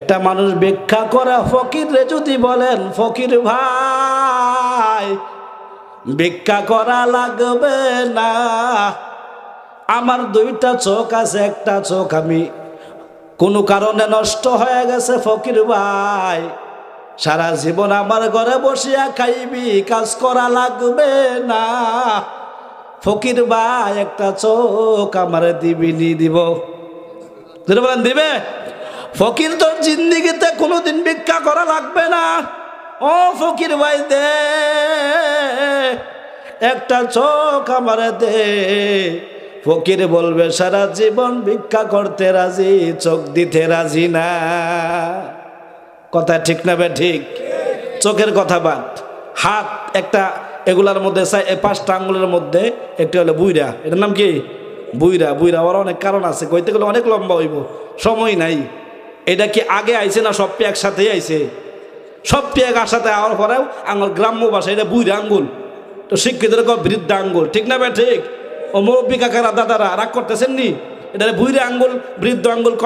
একটা মানুষ ভিক্ষা করে ফকিরে যদি বলেন, ফকির ভাই ভিক্ষা করা লাগবে না, আমার দুইটা চোখ আছে, একটা চোখ আমি কোনো কারণে নষ্ট হয়ে গেছে, ফকির ভাই সারা জীবন আমার ঘরে বসিয়া খাইবি, কাজ করা লাগবে না, ফকির ভাই একটা চোখ আমার দিবিনি? দিব? বলেন দিবে? ফকির তোর জিন্দিগিতে কোনোদিন ভিক্ষা করা লাগবে না, ও ফকির ভাই দে একটা চোখ আমার দে। ফকির বলবে সারা জীবন ভিক্ষা করতে রাজি, চোখ দিতে রাজি না। কথা ঠিক না বে ঠিক? চোখের কথা বাদ, হাত একটা এগুলার মধ্যে পাঁচটা আঙ্গুলের মধ্যে একটা হলো বুইরা, এটার নাম কি? বুইরা। বুইরা ওর অনেক কারণ আছে, কইতে গেলে অনেক লম্বা হইব, সময় নাই। এটা কি আগে আইছে না সব পেয়ে একসাথেই আইছে? সব পেয়ে একসাথে আওয়ার পরেও আঙুল গ্রাম্য ভাষা, এটা বুইরা আঙ্গুল, তো শিক্ষিতরা কয় বৃদ্ধ আঙ্গুল, ঠিক না বে ঠিক? ও মুরব্বী কাকারা দাদারা রাগ করতেছেন নি? এটা বুইরা আঙ্গুল বৃদ্ধ আঙ্গুল কয়